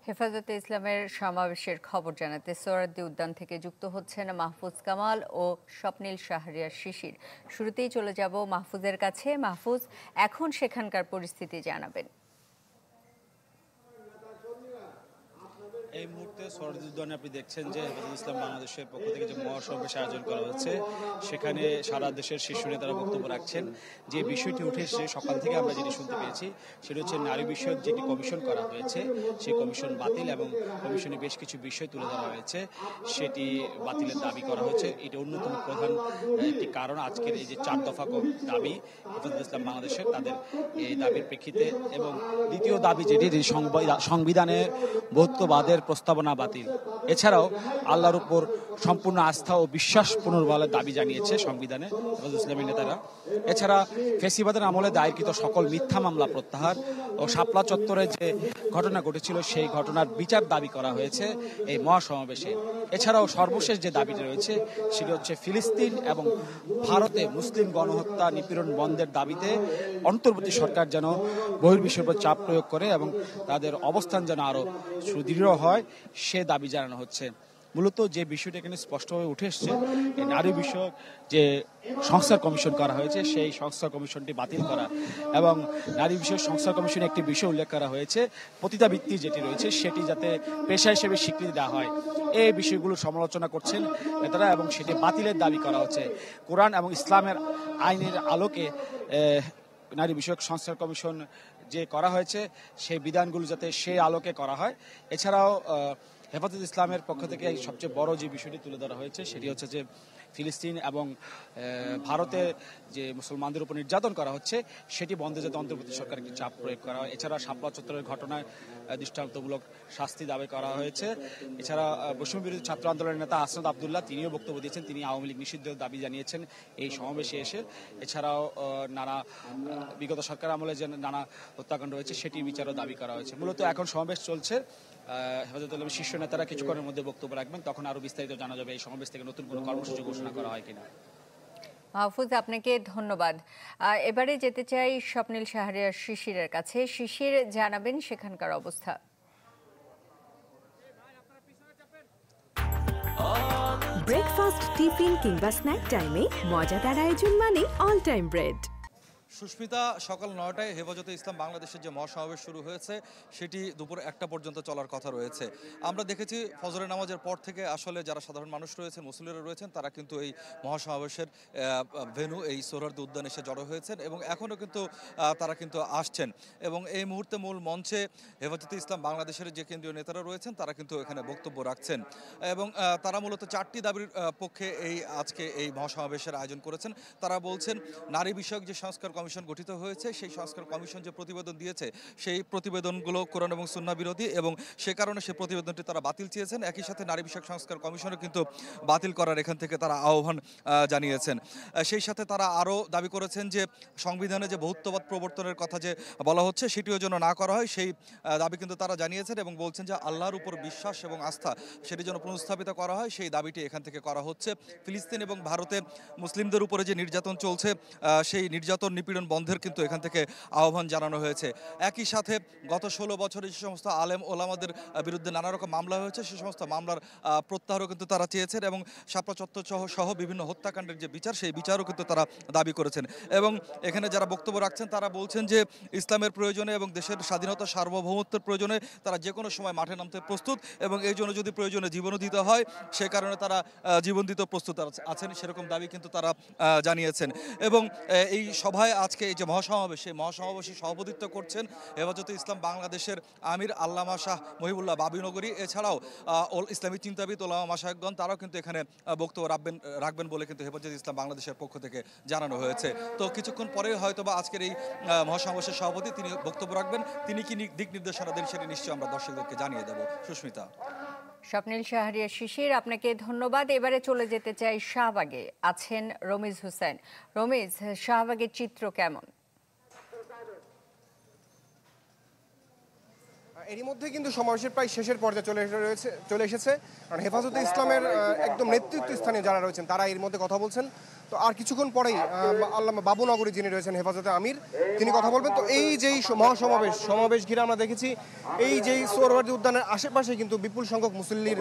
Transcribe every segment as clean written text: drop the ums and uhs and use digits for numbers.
হেফাজতে ইসলামের সমাবেশের খবর জানাতে সোহরাওয়ার্দী উদ্যান থেকে যুক্ত হচ্ছেন মাহফুজ কামাল ও স্বপ্নিল শাহরিয়ার শিশির। শুরুতেই চলে যাব মাহফুজের কাছে। মাহফুজ, এখন সেখানকার পরিস্থিতি জানাবেন। এই মুহূর্তে সোহরাওয়ার্দী উদ্যানে আপনি দেখছেন যে হেফাজতে ইসলাম বাংলাদেশের পক্ষ থেকে যে মহাসমাবেশ আয়োজন করা হচ্ছে, সেখানে সারা দেশের শীর্ষ নেতারা বক্তব্য রাখছেন। যে বিষয়টি উঠে এসে সকাল থেকে আমরা যেটি শুনতে পেয়েছি সেটি হচ্ছে নারী বিষয়ক যেটি কমিশন করা হয়েছে সেই কমিশন বাতিল এবং কমিশনে বেশ কিছু বিষয় তুলে ধরা হয়েছে, সেটি বাতিলের দাবি করা হয়েছে। এটা অন্যতম প্রধান একটি কারণ আজকের এই যে 4 দফা দাবি হেফাজতে ইসলাম বাংলাদেশের, তাদের এই দাবির প্রেক্ষিতে। এবং দ্বিতীয় দাবি যেটি সংবিধানের বহুত্ববাদের প্রস্তাবনা বাতিল, এছাড়াও আল্লাহর উপর সম্পূর্ণ আস্থা ও বিশ্বাস পুনর্বহালের দাবি জানিয়েছে সংবিধানে হেফাজতে ইসলামের নেতারা। এছাড়া ফ্যাসিবাদের আমলে দায়েরকৃত সকল মিথ্যা মামলা প্রত্যাহার ও শাপলা চত্বরে যে ঘটনা ঘটেছিল সেই ঘটনার বিচার দাবি করা হয়েছে এই মহাসমাবেশে। এছাড়াও সর্বশেষ যে দাবিটি রয়েছে সেটি হচ্ছে ফিলিস্তিন এবং ভারতে মুসলিম গণহত্যা নিপীড়ন বন্ধের দাবিতে অন্তর্বর্তী সরকার যেন বহির্বিশ্বের উপর চাপ প্রয়োগ করে এবং তাদের অবস্থান যেন আরো সুদৃঢ় হয়, সে দাবি জানানো হচ্ছে। মূলত যে বিষয়টা এখানে স্পষ্টভাবে উঠে এসছে, নারী বিষয়ক যে সংস্কার কমিশন করা হয়েছে সেই সংস্কার কমিশনটি বাতিল করা এবং নারী বিষয়ক সংস্কার কমিশনে একটি বিষয় উল্লেখ করা হয়েছে, পতিতাবৃত্তি যেটি রয়েছে সেটি যাতে পেশা হিসেবে স্বীকৃতি দেওয়া হয়। এই বিষয়গুলো সমালোচনা করছেন নেতারা এবং সেটি বাতিলের দাবি করা হচ্ছে। কোরআন এবং ইসলামের আইনের আলোকে নারী বিষয়ক সংস্কার কমিশন যে করা হয়েছে সেই বিধানগুলো যাতে সেই আলোকে করা হয়। এছাড়াও হেফাজতে ইসলামের পক্ষ থেকে সবচেয়ে বড় যে বিষয়টি তুলে ধরা হয়েছে সেটি হচ্ছে যে ফিলিস্তিন এবং ভারতে যে মুসলমানদের উপর নির্যাতন করা হচ্ছে সেটি বন্ধে যাতে অন্তর্বর্তী সরকার একটি চাপ প্রয়োগ করা হয়। এছাড়া শাপলা চত্বরের ঘটনায় দৃষ্টান্তমূলক শাস্তি দাবি করা হয়েছে। এছাড়া বৈষম্য বিরোধী ছাত্র আন্দোলনের নেতা আসনাদ আবদুল্লাহ তিনিও বক্তব্য দিয়েছেন, তিনি আওয়ামী লীগ নিষিদ্ধের দাবি জানিয়েছেন এই সমাবেশে এসে। এছাড়াও নানা বিগত সরকার আমলে যে নানা হত্যাকাণ্ড হয়েছে সেটি বিচারও দাবি করা হয়েছে। মূলত এখন সমাবেশ চলছে। হেফাজতে ইসলামের শীর্ষ নেতারা কিছুক্ষণের মধ্যে বক্তব্য রাখবেন, তখন আরো বিস্তারিত জানা যাবে এই সমাবেশ থেকে নতুন কোনো কর্মসূচি ঘোষণা করা হয় কিনা। মাহফুজ, আপনাকে ধন্যবাদ। এবারে যেতে চাই স্বপ্নিল শাহরিয়ার শিশিরের কাছে। শিশির, জানাবেন সেখানকার অবস্থা। ব্রেকফাস্ট, টিফিন কিংবা স্ন্যাক টাইমে মজাদার আয়োজন মানে অল টাইম ব্রেড। সুস্মিতা, সকাল 9টায় হেফাজতে ইসলাম বাংলাদেশের যে মহাসমাবেশ শুরু হয়েছে সেটি দুপুর 1টা পর্যন্ত চলার কথা রয়েছে। আমরা দেখেছি ফজরের নামাজের পর থেকে আসলে যারা সাধারণ মানুষ রয়েছেন, মুসল্লিরা রয়েছেন, তারা কিন্তু এই মহাসমাবেশের ভেন্যু এই সোহরাওয়ার্দী উদ্যানে এসে জড়ো হয়েছেন এবং এখনও কিন্তু তারা কিন্তু আসছেন। এবং এই মুহূর্তে মূল মঞ্চে হেফাজতে ইসলাম বাংলাদেশের যে কেন্দ্রীয় নেতারা রয়েছেন তারা কিন্তু এখানে বক্তব্য রাখছেন এবং তারা মূলত 4টি দাবির পক্ষে আজকে এই মহাসমাবেশের আয়োজন করেছেন। তারা বলছেন নারী বিষয়ক যে সংস্কার কমিশন গঠিত হয়েছে সেই সংস্কার কমিশন যে প্রতিবেদন দিয়েছে সেই প্রতিবেদনগুলো কোরআন এবং সুন্নাহ বিরোধী এবং সে কারণে সেই প্রতিবেদনটি তারা বাতিল চেয়েছেন। একই সাথে নারী বিষয়ক সংস্কার কমিশনও কিন্তু বাতিল করার এখান থেকে তারা আহ্বান জানিয়েছেন। সেই সাথে তারা আরও দাবি করেছেন যে সংবিধানে যে বহুত্ববাদ প্রবর্তনের কথা যে বলা হচ্ছে সেটিও যেন না করা হয়, সেই দাবি কিন্তু তারা জানিয়েছেন এবং বলছেন যে আল্লাহর উপর বিশ্বাস এবং আস্থা সেটি যেন পুনঃস্থাপিত করা হয়, সেই দাবিটি এখান থেকে করা হচ্ছে। ফিলিস্তিন এবং ভারতে মুসলিমদের উপরে যে নির্যাতন চলছে সেই নির্যাতন নিপীড়ন বন্ধের কিন্তু এখান থেকে আহ্বান জানানো হয়েছে। একই সাথে গত 16 বছরে যে সমস্ত আলেম ওলামাদের বিরুদ্ধে নানা রকম মামলা হয়েছে সে সমস্ত মামলার প্রত্যাহারও কিন্তু তারা চেয়েছেন এবং শাপলা চত্বর সহ বিভিন্ন হত্যাকাণ্ডের যে বিচার সেই বিচারও কিন্তু তারা দাবি করেছেন। এবং এখানে যারা বক্তব্য রাখছেন তারা বলছেন যে ইসলামের প্রয়োজনে এবং দেশের স্বাধীনতা সার্বভৌমত্বের প্রয়োজনে তারা যে কোনো সময় মাঠে নামতে প্রস্তুত এবং এই জন্য যদি প্রয়োজনে জীবনও দিতে হয় সে কারণে তারা জীবন দিতে প্রস্তুত আছেন, সেরকম দাবি কিন্তু তারা জানিয়েছেন। এবং এই সভায় আজকে এই যে মহাসমাবেশ সেই মহাসমাবেশে সভাপতিত্ব করছেন হেফাজতে ইসলাম বাংলাদেশের আমির আল্লামা শাহ মহিবুল্লাহ বাবুনগরী। এছাড়াও ইসলামী চিন্তাবিদ ওলামা মাশায়েখগণ তারাও কিন্তু এখানে বক্তব্য রাখবেন বলে কিন্তু হেফাজতে ইসলাম বাংলাদেশের পক্ষ থেকে জানানো হয়েছে। তো কিছুক্ষণ পরে হয়তোবা আজকের এই মহাসমাবেশের সভাপতি তিনি বক্তব্য রাখবেন, তিনি কি দিক নির্দেশনা দেন সেটি নিশ্চয়ই আমরা দর্শকদেরকে জানিয়ে দেব। সুস্মিতা। স্বপ্নিল শাহরিয়ার শিশির, আপনাকে ধন্যবাদ। এবারে চলে যেতে চাই শাহবাগে, আছেন রমিজ হোসেন। রমিজ, শাহবাগের চিত্র কেমন? এরই মধ্যে কিন্তু সমাবেশের প্রায় শেষের পর্যায়ে চলে এসেছে, কারণ হেফাজতে ইসলামের একদম নেতৃত্ব স্থানীয় যারা রয়েছেন তারা এর মধ্যে কথা বলছেন। তো আর কিছুক্ষণ পরেই আল্লামা বাবুনগরী যিনি রয়েছেন হেফাজতে আমির তিনি কথা বলবেন। তো এই যেই সমাবেশ ঘিরে আমরা দেখেছি এই যেই সোহরাওয়ার্দী উদ্যানের আশেপাশে কিন্তু বিপুল সংখ্যক মুসল্লির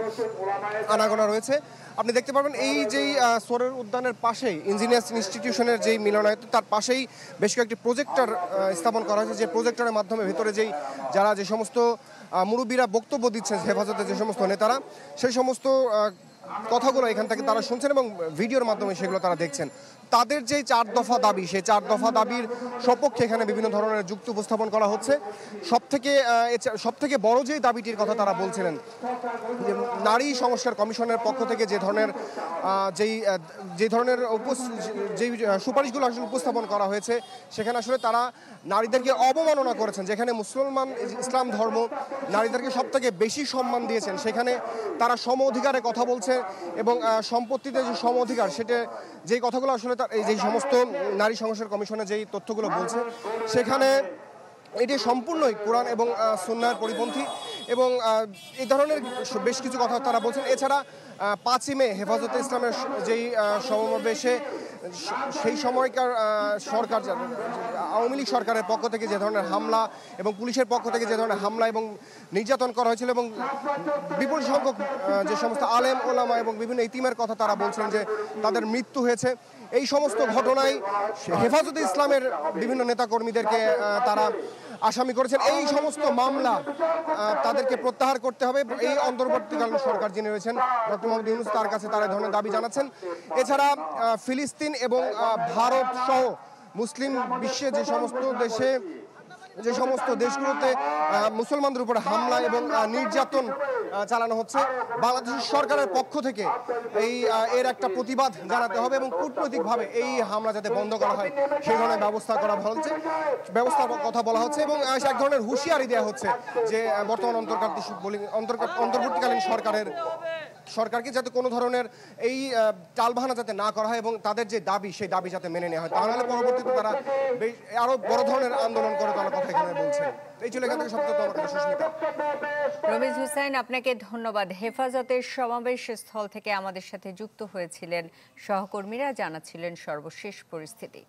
আনাগোনা রয়েছে। আপনি দেখতে পারবেন এই যেই সোহরাওয়ার্দী উদ্যানের পাশেই ইঞ্জিনিয়ার্স ইনস্টিটিউশনের যেই মিলনায়তন তার পাশেই বেশ কয়েকটি প্রজেক্টর স্থাপন করা হয়েছে, যে প্রজেক্টরের মাধ্যমে ভেতরে যে সমস্ত মুরব্বীরা বক্তব্য দিচ্ছেন হেফাজতে যে সমস্ত নেতারা সেই সমস্ত কথাগুলো এখান থেকে তারা শুনছেন এবং ভিডিওর মাধ্যমে সেগুলো তারা দেখছেন। তাদের যে 4 দফা দাবি সেই 4 দফা দাবির সপক্ষে এখানে বিভিন্ন ধরনের যুক্তি উপস্থাপন করা হচ্ছে। সবথেকে বড় যে দাবিটির কথা তারা বলছিলেন যে নারী সংস্কার কমিশনের পক্ষ থেকে যে ধরনের যেই সুপারিশগুলো আসলে উপস্থাপন করা হয়েছে সেখানে আসলে তারা নারীদেরকে অবমাননা করেছেন। যেখানে ইসলাম ধর্ম নারীদেরকে সবথেকে বেশি সম্মান দিয়েছেন সেখানে তারা সম অধিকারের কথা বলছে এবং সম্পত্তিতে যে সম অধিকার সেটা যেই কথাগুলো আসলে এই যে সমস্ত নারী সংস্কার কমিশনে যেই তথ্যগুলো বলছে সেখানে এটি সম্পূর্ণই কোরআন এবং সুন্নাহর পরিপন্থী এবং এই ধরনের বেশ কিছু কথা তারা বলছেন। এছাড়া 5ই মে হেফাজতে ইসলামের যেই সমাবেশে সেই সময়কার সরকার আওয়ামী লীগ সরকারের পক্ষ থেকে যে ধরনের হামলা এবং পুলিশের পক্ষ থেকে যে ধরনের হামলা এবং নির্যাতন করা হয়েছিল এবং বিপুল সংখ্যক যে সমস্ত আলেম ওলামা এবং বিভিন্ন ইতিমের কথা তারা বলছেন যে তাদের মৃত্যু হয়েছে, এই সমস্ত ঘটনায় হেফাজতে ইসলামের বিভিন্ন নেতাকর্মীদেরকে তারা আসামি করেছেন। এই সমস্ত মামলা তাদেরকে প্রত্যাহার করতে হবে। এই অন্তর্বর্তীকালীন সরকার যিনি রয়েছেন ডক্টর মোহাম্মদ ইউনূস তার কাছে তারা ধরনের দাবি জানাচ্ছেন। এছাড়া ফিলিস্তিন এবং ভারত সহ মুসলিম বিশ্বে যে সমস্ত দেশগুলোতে মুসলমানদের উপরে হামলা এবং নির্যাতন চালানো হচ্ছে বাংলাদেশের সরকারের পক্ষ থেকে এর একটা প্রতিবাদ জানাতে হবে এবং কূটনৈতিকভাবে এই হামলা যাতে বন্ধ করা হয় সেই ধরনের ব্যবস্থার কথা বলা হচ্ছে এবং এক ধরনের হুঁশিয়ারি দেওয়া হচ্ছে যে বর্তমান অন্তর্বর্তীকালীন সরকারকে যাতে কোনো ধরনের এই টালবাহানা যাতে না করা হয় এবং তাদের যে দাবি সেই দাবি যাতে মেনে নেওয়া হয়, তাহলে পরবর্তীতে তারা আরো বড় ধরনের আন্দোলন করে তারা কথা এখানে বলছেন। এই ছিল এখান থেকে সবচেয়ে আমার কাছে সুস্মিতা। রমিজ হুসাইন, আপনাকে ধন্যবাদ। হেফাজতের সমাবেশ স্থল থেকে আমাদের সাথে যুক্ত হয়েছিলেন সহকর্মীরা, জানাচ্ছিলেন সর্বশেষ পরিস্থিতি।